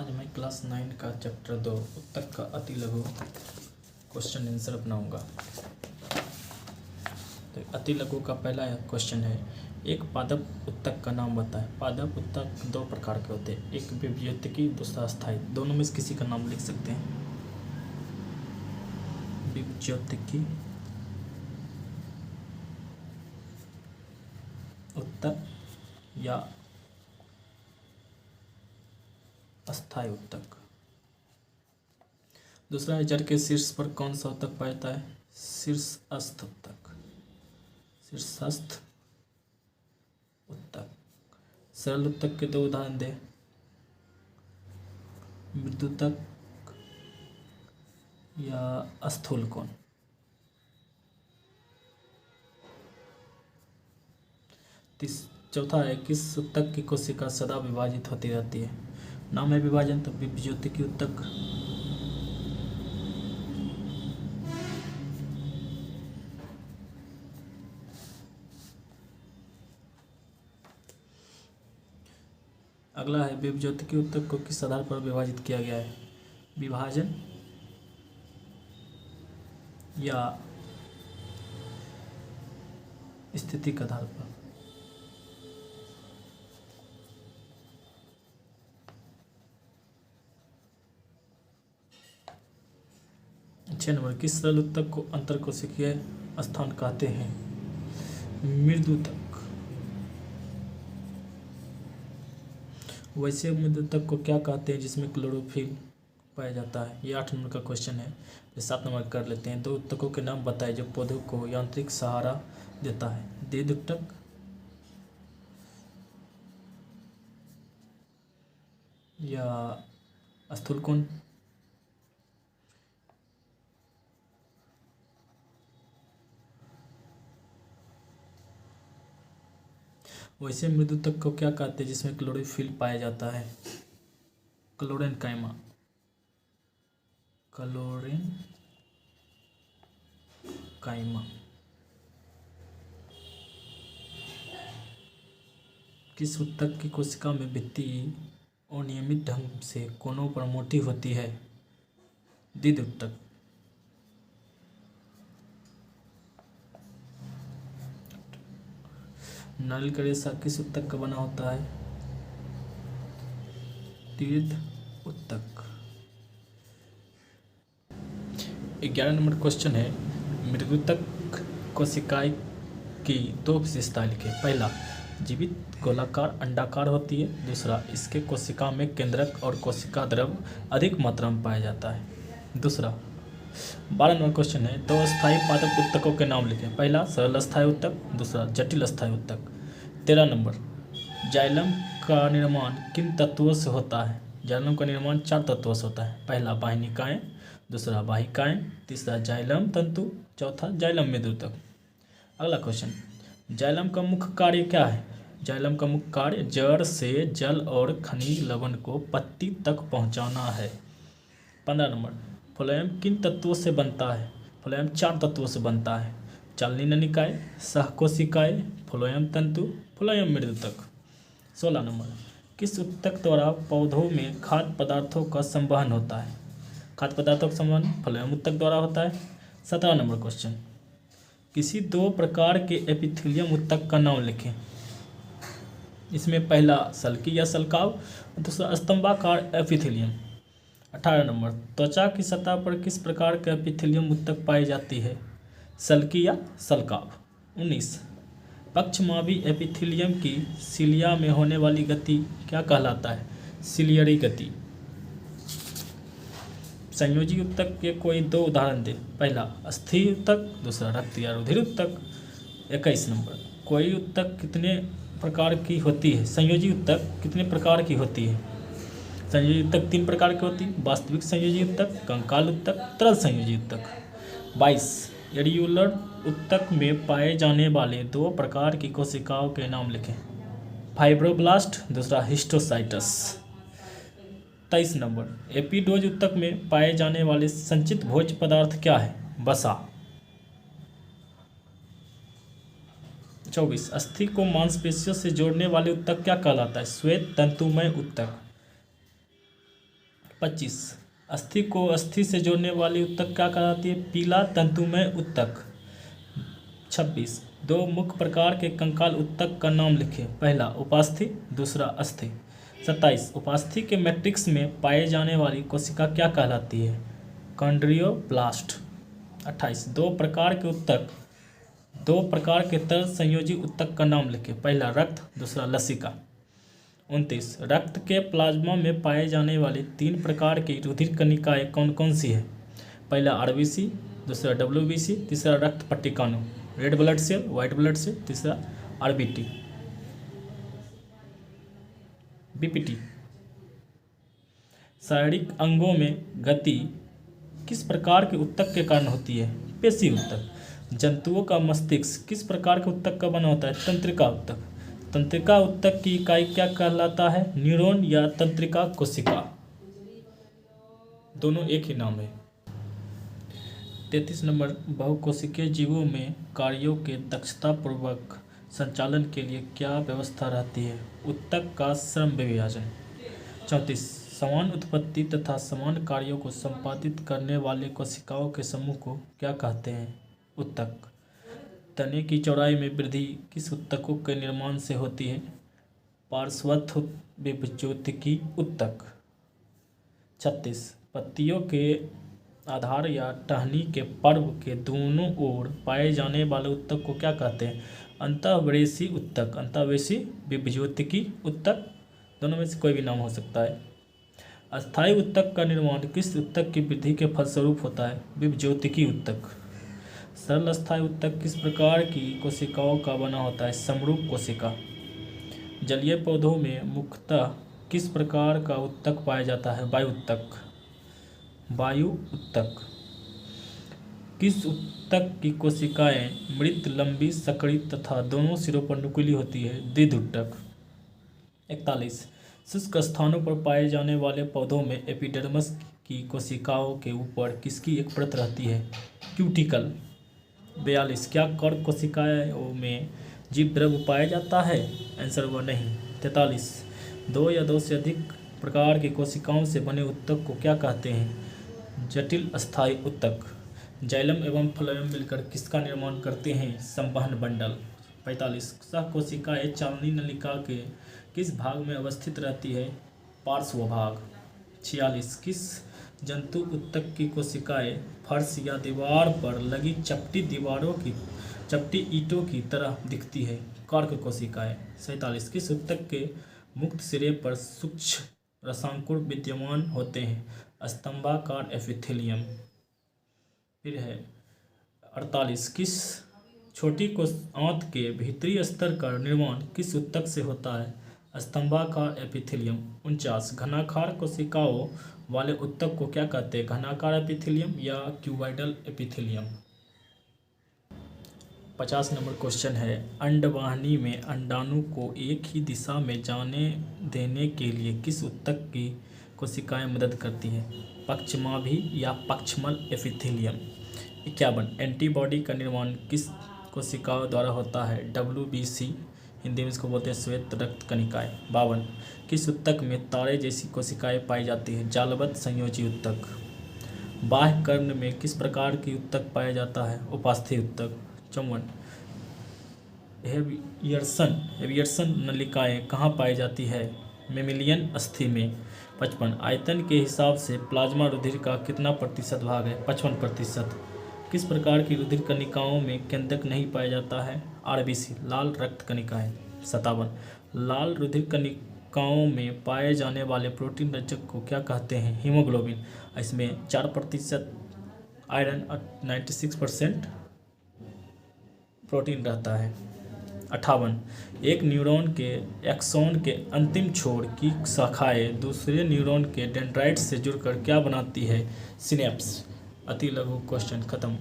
आज मैं क्लास 9 का चैप्टर 2 उत्तक का अति लघु क्वेश्चन आंसर अपनाऊंगा। तो अति लघु का पहला क्वेश्चन है, एक पादप उत्तक का नाम बताएं। पादप उत्तक दो प्रकार के होते हैं, एक विभज्योतिकी, दूसरा अस्थायी। दोनों में से किसी का नाम लिख सकते हैं। विभज्योतिकी उत्तक या अस्थायी उत्तक। दूसरा है, जड़ के शीर्ष पर कौन सा उत्तक पाया जाता है? शीर्षस्थ उत्तक। शीर्षस्थ उत्तक। सरल उत्तक के दो उदाहरण दे। मृदुतक या स्थूल कोण। चौथा है, किस उत्तक की कोशिका सदा विभाजित होती रहती है? नाम है विभाजन, तो विभज्योतिकी उत्तक। अगला है, विभज्योतिकी उत्तक को किस आधार पर विभाजित किया गया है? विभाजन या स्थिति के आधार पर। 6 नंबर, किस सरल उत्तक को अंतरकोशिकीय स्थान कहते हैं? मृदुतक। वैसे मृदुतक को क्या कहते हैं जिसमें क्लोरोफिल पाया जाता है? ये 8 नंबर का क्वेश्चन है। 7 नंबर कर लेते हैं। दो उत्तकों के नाम बताए जो पौधों को यांत्रिक सहारा देता है। देद उत्तक या स्थूल कोण। वैसे मृदुतक को क्या कहते हैं जिसमें क्लोरोफिल पाया जाता है? क्लोरेनकाइमा। क्लोरेनकाइमा। किस उत्तक की कोशिका में भित्ति अनियमित ढंग से कोनों पर मोटी होती है? दीद उत्तक। नारियल का रेशा किस उत्तक का बना होता है? तीर्थ उत्तक। 11 नंबर क्वेश्चन है, मृदुतक कोशिकाएं की दो विशेषताएं लिखें। पहला, जीवित गोलाकार अंडाकार होती है। दूसरा, इसके कोशिका में केंद्रक और कोशिका द्रव अधिक मात्रा में पाया जाता है। दूसरा 12 नंबर क्वेश्चन है, दो अस्थायी पादप उत्तकों के नाम लिखें। पहला, सरल अस्थायी उत्तक, दूसरा जटिल अस्थायी उत्तक। 13 नंबर, जाइलम का निर्माण किन तत्वों से होता है? जाइलम का निर्माण 4 तत्वों से होता है। पहला वाहिनिकाएं, दूसरा वाहिकाएं, तीसरा जाइलम तंतु, चौथा जाइलम मृदुतक। अगला क्वेश्चन, जाइलम का मुख्य कार्य क्या है? जाइलम का मुख्य कार्य जड़ से जल और खनिज लवण को पत्ती तक पहुंचाना है। 15 नंबर, फ्लोएम किन तत्वों से बनता है? फ्लोएम 4 तत्वों से बनता है। चालनी नलिकाएं, सहकोशिकाएं, फ्लोएम तंतु, फ्लोएम मृदुतक। 16 नंबर, किस उत्तक द्वारा पौधों में खाद्य पदार्थों का संवहन होता है? खाद्य पदार्थों का संवहन फ्लोएम उत्तक द्वारा होता है। 17 नंबर क्वेश्चन, किसी दो प्रकार के एपिथेलियम उत्तक का नाम लिखें। इसमें पहला सल्की या सल्काव, दूसरा स्तंभाकार एपिथेलियम। 18 नंबर, त्वचा की सतह पर किस प्रकार के एपिथेलियम उत्तक पाई जाती है? सल्की या सल्काव। 19, पक्षमावी एपिथेलियम की सिलिया में होने वाली गति क्या कहलाता है? सिलियरी गति। संयोजी उत्तक के कोई दो उदाहरण दे। पहला अस्थिर उत्तक, दूसरा रक्त या रुधिर उत्तक। 21 नंबर, कोई उत्तक कितने प्रकार की होती है? संयोजी उत्तक कितने प्रकार की होती है? संयोजी उत्तक 3 प्रकार की होती है, वास्तविक संयोजी उत्तक, कंकाल उत्तक, तरल संयोजी उत्तक। 22, एडियुलर उत्तक में पाए जाने वाले 2 प्रकार की कोशिकाओं के नाम लिखें। फाइब्रोब्लास्ट, दूसरा हिस्टोसाइटस। 23 नंबर, एपिडोज उत्तक में पाए जाने वाले संचित भोज्य पदार्थ क्या है? वसा। 24, अस्थि को मांसपेशियों से जोड़ने वाले उत्तक क्या कहलाता है? श्वेत तंतुमय उत्तक। 25 अस्थि को अस्थि से जोड़ने वाली ऊतक क्या कहलाती है? पीला तंतुमय ऊतक। 26 दो मुख्य प्रकार के कंकाल ऊतक का नाम लिखें। पहला उपास्थि, दूसरा अस्थि। 27 उपास्थि के मैट्रिक्स में पाए जाने वाली कोशिका क्या कहलाती है? कॉन्ड्रियोब्लास्ट। 28 दो प्रकार के तरल संयोजी ऊतक का नाम लिखें। पहला रक्त, दूसरा लसिका। 29 रक्त के प्लाज्मा में पाए जाने वाली 3 प्रकार की रुधिर कणिकाएं कौन कौन सी है? पहला आरबीसी, दूसरा डब्ल्यूबीसी, तीसरा रक्त पट्टिकाणु। Red blood cell, white blood cell, तीसरा आरबीटी बीपीटी। शारीरिक अंगों में गति किस प्रकार के ऊतक के कारण होती है? पेशी ऊतक। जंतुओं का मस्तिष्क किस प्रकार के ऊतक का बना होता है? तंत्रिका ऊतक। तंत्रिका ऊतक की इकाई क्या कहलाता है? न्यूरॉन या तंत्रिका कोशिका। दोनों एक ही नाम है। 33 नंबर बहुकोशिकीय जीवों में कार्यों के दक्षतापूर्वक संचालन के लिए क्या व्यवस्था रहती है? ऊतक का श्रम विभाजन। 34 समान उत्पत्ति तथा समान कार्यों को संपादित करने वाले कोशिकाओं के समूह को क्या कहते हैं? ऊतक। तने की चौड़ाई में वृद्धि किस ऊतकों के निर्माण से होती है? पार्श्वस्थ विभज्योतिकी ऊतक। 36 पत्तियों के आधार या टहनी के पर्व के दोनों ओर पाए जाने वाले ऊतक को क्या कहते हैं? अंतःवृषी ऊतक, अंतःवृषी विभज्योतिकी ऊतक। दोनों में से कोई भी नाम हो सकता है। अस्थायी ऊतक का निर्माण किस ऊतक की वृद्धि के फलस्वरूप होता है? विभज्योतिकी ऊतक। सरल अस्थायी ऊतक किस प्रकार की कोशिकाओं का बना होता है? समरूप कोशिका। जलीय पौधों में मुख्यतः किस प्रकार का ऊतक पाया जाता है? वायु ऊतक। वायु ऊतक। किस ऊतक की कोशिकाएं मृत, लंबी, सकड़ी तथा दोनों सिरों पर नुकीली होती है? द्विध ऊतक। 41 शुष्क स्थानों पर पाए जाने वाले पौधों में एपिडर्मिस की कोशिकाओं के ऊपर किसकी एक परत रहती है? क्यूटिकल। 42 क्या कर्ण कोशिकाओं में जीव द्रव्य पाया जाता है? आंसर वो नहीं। 43 दो या दो से अधिक प्रकार की कोशिकाओं से बने ऊतक को क्या कहते हैं? जटिल अस्थायी ऊतक। जाइलम एवं फ्लोएम मिलकर किसका निर्माण करते हैं? संवहन बंडल। 45 सहकोशिकाएं चालनी नलिका के किस भाग में अवस्थित रहती है? पार्श्व भाग। 46 किस जंतु ऊतक की कोशिकाएं फर्श या दीवार पर लगी चपटी ईंटों की तरह दिखती है? कर्क कोशिकाएं। 47 किस ऊतक के मुक्त सिरे पर सूक्ष्म रसांकुर विद्यमान होते हैं? स्तंभाकार एपिथेलियम। फिर है 48 किस छोटी आंत के भीतरी स्तर का निर्माण किस ऊतक से होता है? स्तंभाकार एपिथेलियम। 49 घनाकार कोशिकाओं वाले ऊतक को क्या कहते हैं? घनाकार एपिथेलियम या क्यूबॉइडल एपिथेलियम। 50 नंबर क्वेश्चन है अंडवाहिनी में अंडाणु को एक ही दिशा में जाने देने के लिए किस ऊतक की कोशिकाएं मदद करती हैं? पक्षमाभी या पक्षमल एपिथेलियम। 51 एंटीबॉडी का निर्माण किस कोशिकाओं द्वारा होता है? WBC, हिंदी में इसको बोलते हैं श्वेत रक्त कणिकाएं। 52 किस ऊतक में तारे जैसी कोशिकाएं पाई जाती हैं? जालबद्ध संयोजी ऊतक। बाह्य कर्ण में किस प्रकार की ऊतक पाया जाता है? उपास्थि ऊतक। 54 हेवियर्सन नलिकाएं कहाँ पाई जाती है? मेमिलियन अस्थि में। 55 आयतन के हिसाब से प्लाज्मा रुधिर का कितना प्रतिशत भाग है? 55%। किस प्रकार की रुधिर कणिकाओं में केंद्रक नहीं पाया जाता है? RBC, लाल रक्त कणिकाएं। 57 लाल रुधिर कणिकाओं में पाए जाने वाले प्रोटीन रचक को क्या कहते हैं? हीमोग्लोबिन। इसमें 4% आयरन और 96% प्रोटीन रहता है। 58 एक न्यूरॉन के एक्सॉन के अंतिम छोर की शाखाएं दूसरे न्यूरॉन के डेंड्राइट से जुड़कर क्या बनाती है? सिनेप्स। अति लघु क्वेश्चन खत्म।